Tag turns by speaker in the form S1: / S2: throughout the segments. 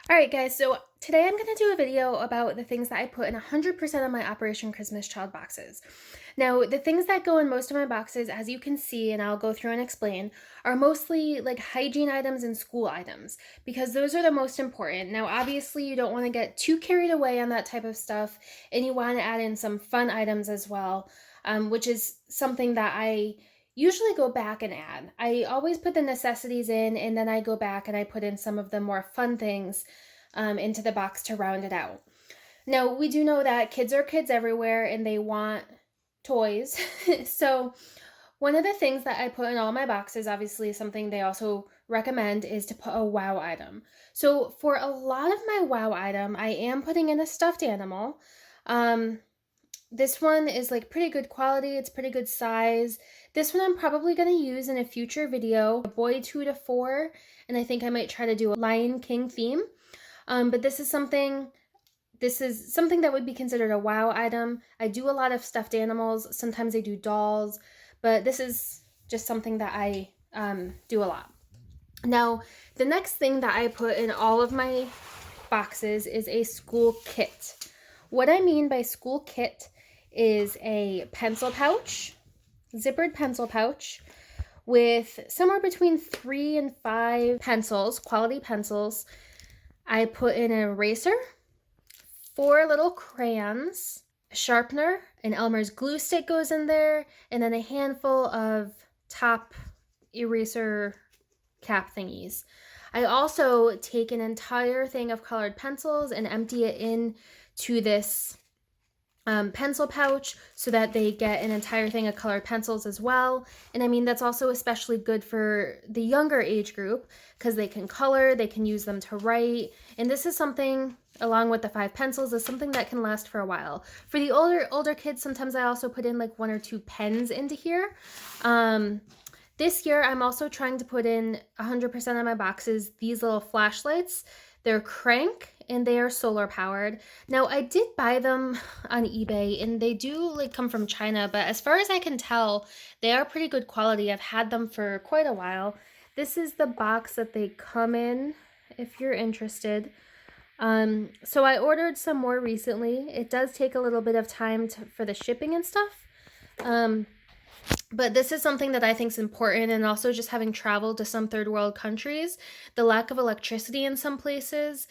S1: Alright guys, so today I'm going to do a video about the things that I put in 100% of my Operation Christmas Child boxes. Now, the things that go in most of my boxes, as you can see, and I'll go through and explain, are mostly like hygiene items and school items, because those are the most important. Now, obviously, you don't want to get too carried away on that type of stuff, and you want to add in some fun items as well, which is something that I usually go back and add. I always put the necessities in, and then I go back and I put in some of the more fun things into the box to round it out. Now, we do know that kids are kids everywhere and they want toys. So one of the things that I put in all my boxes, obviously something they also recommend, is to put a wow item. So for a lot of my wow item, I am putting in a stuffed animal. This one is like pretty good quality. It's pretty good size. This one I'm probably going to use in a future video, a boy 2 to 4, and I think I might try to do a Lion King theme. But this is something that would be considered a wow item. I do a lot of stuffed animals. Sometimes I do dolls, but this is just something that I do a lot. Now, the next thing that I put in all of my boxes is a school kit. What I mean by school kit is a pencil pouch, zippered pencil pouch, with somewhere between 3 and 5 pencils, quality pencils. I put in an eraser, 4 little crayons, a sharpener, an Elmer's glue stick goes in there, and then a handful of top eraser cap thingies. I also take an entire thing of colored pencils and empty it into this pencil pouch so that they get an entire thing of colored pencils as well. And I mean, that's also especially good for the younger age group because they can color, they can use them to write. And this is something, along with the 5 pencils, is something that can last for a while. For the older kids, sometimes I also put in like 1 or 2 pens into here. This year, I'm also trying to put in 100% of my boxes these little flashlights. They're crank and they are solar powered. Now, I did buy them on eBay and they do like come from China, but as far as I can tell, they are pretty good quality. I've had them for quite a while. This is the box that they come in, if you're interested. So I ordered some more recently. It does take a little bit of time for the shipping and stuff. But this is something that I think is important, and also just having traveled to some third world countries, the lack of electricity in some places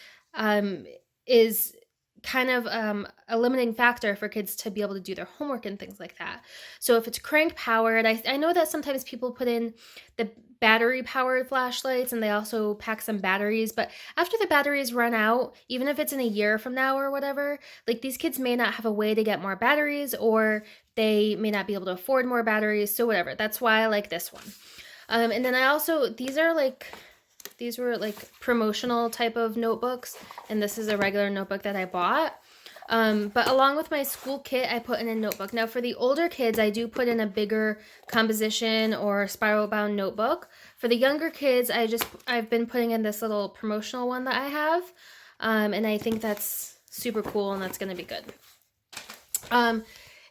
S1: is kind of a limiting factor for kids to be able to do their homework and things like that. So if it's crank powered, I know that sometimes people put in the battery powered flashlights and they also pack some batteries, but after the batteries run out, even if it's in a year from now or whatever, like these kids may not have a way to get more batteries, or they may not be able to afford more batteries, so whatever. That's why I like this one. And then I also, these were like promotional type of notebooks, and this is a regular notebook that I bought. But along with my school kit, I put in a notebook. Now for the older kids, I do put in a bigger composition or spiral bound notebook. For the younger kids, I've been putting in this little promotional one that I have. And I think that's super cool and that's going to be good.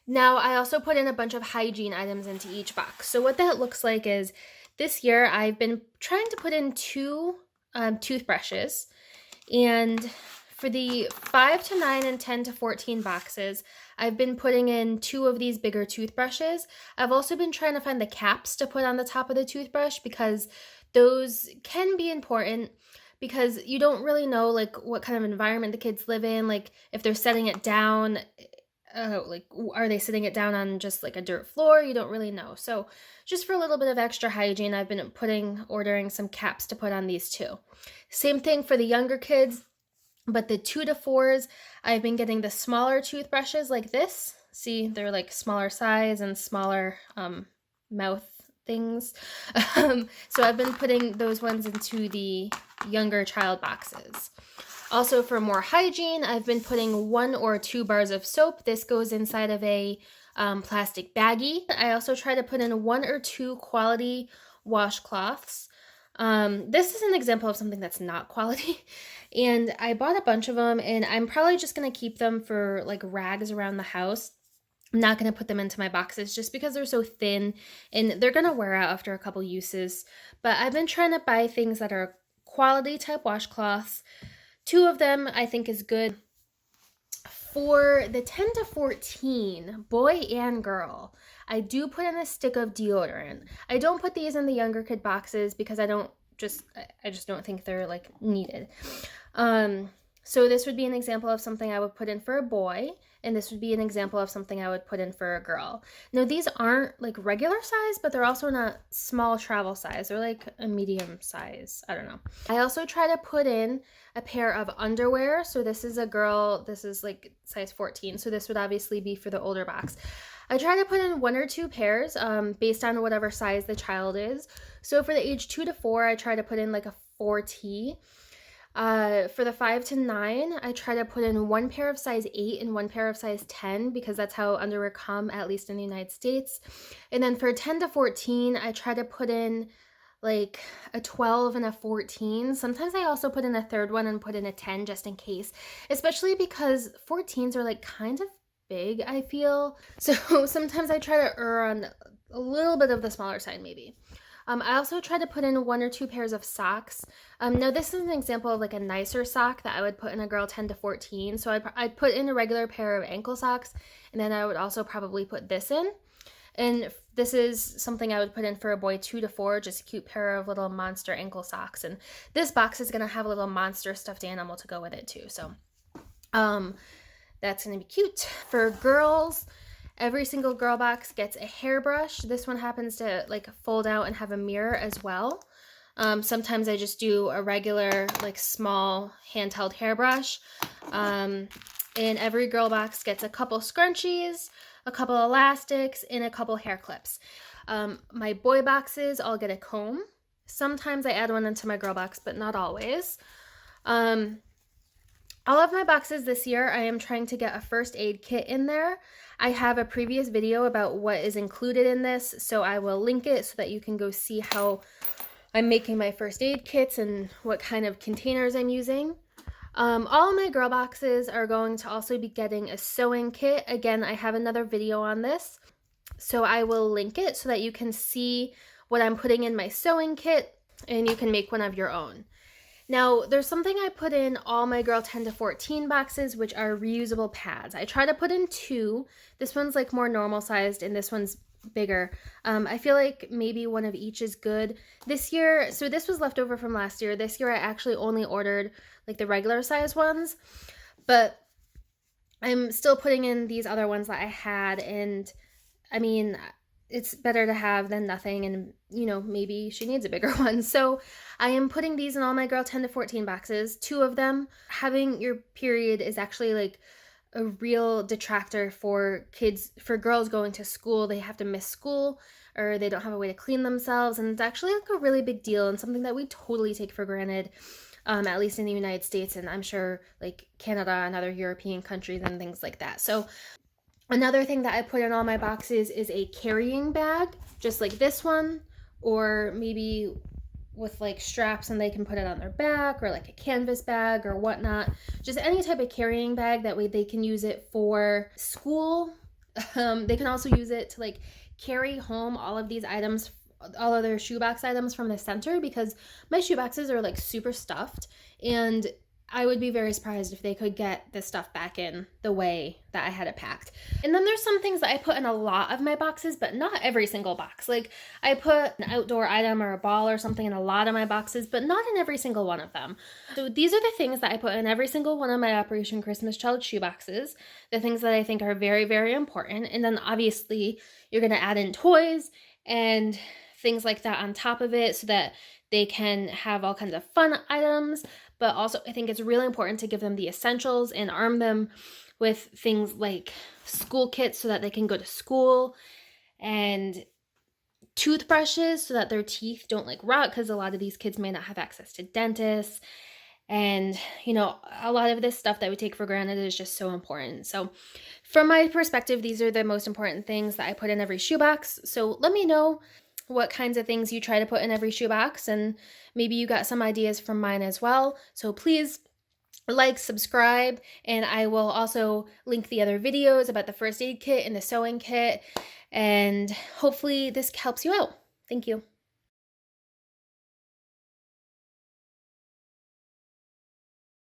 S1: Now I also put in a bunch of hygiene items into each box. So what that looks like is, this year I've been trying to put in 2 toothbrushes, and for the 5 to 9 and 10 to 14 boxes, I've been putting in 2 of these bigger toothbrushes. I've also been trying to find the caps to put on the top of the toothbrush, because those can be important, because you don't really know like what kind of environment the kids live in, like if they're setting it down, like are they sitting it down on just like a dirt floor? You don't really know. So just for a little bit of extra hygiene, I've been ordering some caps to put on these 2. Same thing for the younger kids, but the 2 to 4s, I've been getting the smaller toothbrushes like this. See, they're like smaller size and smaller mouth things. So I've been putting those ones into the younger child boxes. Also, for more hygiene, I've been putting 1 or 2 bars of soap. This goes inside of a plastic baggie. I also try to put in 1 or 2 quality washcloths. This is an example of something that's not quality, and I bought a bunch of them, and I'm probably just going to keep them for like rags around the house. I'm not going to put them into my boxes just because they're so thin and they're going to wear out after a couple uses. But I've been trying to buy things that are quality type washcloths 2 of them I think is good. For the 10 to 14, boy and girl, I do put in a stick of deodorant. I don't put these in the younger kid boxes because I just don't think they're like needed. So this would be an example of something I would put in for a boy, and this would be an example of something I would put in for a girl. Now these aren't like regular size, but they're also not small travel size. They're like a medium size. I don't know. I also try to put in a pair of underwear. So this is a girl, this is like size 14. So this would obviously be for the older box. I try to put in 1 or 2 pairs based on whatever size the child is. So for the age 2 to 4, I try to put in like a 4T. For the 5 to 9, I try to put in 1 pair of size 8 and 1 pair of size 10 because that's how underwear come, at least in the United States. And then for 10 to 14, I try to put in like a 12 and a 14. Sometimes I also put in a third one and put in a 10 just in case, especially because 14s are like kind of big, I feel. So sometimes I try to err on a little bit of the smaller side maybe. I also try to put in 1 or 2 pairs of socks. Now this is an example of like a nicer sock that I would put in a girl 10 to 14. So I'd put in a regular pair of ankle socks, and then I would also probably put this in. And this is something I would put in for a boy 2 to 4, just a cute pair of little monster ankle socks. And this box is going to have a little monster stuffed animal to go with it too. So that's going to be cute. For girls, every single girl box gets a hairbrush. This one happens to like fold out and have a mirror as well. Sometimes I just do a regular like small handheld hairbrush. And every girl box gets a couple scrunchies, a couple elastics, and a couple hair clips. My boy boxes all get a comb. Sometimes I add one into my girl box, but not always. All of my boxes this year, I am trying to get a first aid kit in there. I have a previous video about what is included in this, so I will link it so that you can go see how I'm making my first aid kits and what kind of containers I'm using. All of my girl boxes are going to also be getting a sewing kit. Again, I have another video on this, so I will link it so that you can see what I'm putting in my sewing kit and you can make one of your own. Now, there's something I put in all my girl 10 to 14 boxes, which are reusable pads. I try to put in 2. This one's like more normal sized and this one's bigger. I feel like maybe one of each is good. This year, so this was left over from last year. This year I actually only ordered like the regular size ones, but I'm still putting in these other ones that I had, and I mean, it's better to have than nothing, and you know, maybe she needs a bigger one. So I am putting these in all my girl 10 to 14 boxes. 2 of them, having your period is actually like a real detractor for kids, for girls going to school. They have to miss school or they don't have a way to clean themselves, and it's actually like a really big deal and something that we totally take for granted, at least in the United States, and I'm sure like Canada and other European countries and things like that. So another thing that I put in all my boxes is a carrying bag, just like this one, or maybe with like straps and they can put it on their back, or like a canvas bag or whatnot. Just any type of carrying bag, that way they can use it for school. They can also use it to like carry home all of these items, all of their shoebox items from the center, because my shoeboxes are like super stuffed, and I would be very surprised if they could get this stuff back in the way that I had it packed. And then there's some things that I put in a lot of my boxes, but not every single box. Like I put an outdoor item or a ball or something in a lot of my boxes, but not in every single one of them. So these are the things that I put in every single one of my Operation Christmas Child shoeboxes, the things that I think are very, very important. And then obviously you're going to add in toys and things like that on top of it so that they can have all kinds of fun items. But also I think it's really important to give them the essentials and arm them with things like school kits so that they can go to school, and toothbrushes so that their teeth don't like rot, because a lot of these kids may not have access to dentists. And, you know, a lot of this stuff that we take for granted is just so important. So from my perspective, these are the most important things that I put in every shoebox. So let me know what kinds of things you try to put in every shoebox, and maybe you got some ideas from mine as well. So please like, subscribe, and I will also link the other videos about the first aid kit and the sewing kit, and hopefully this helps you out. Thank you.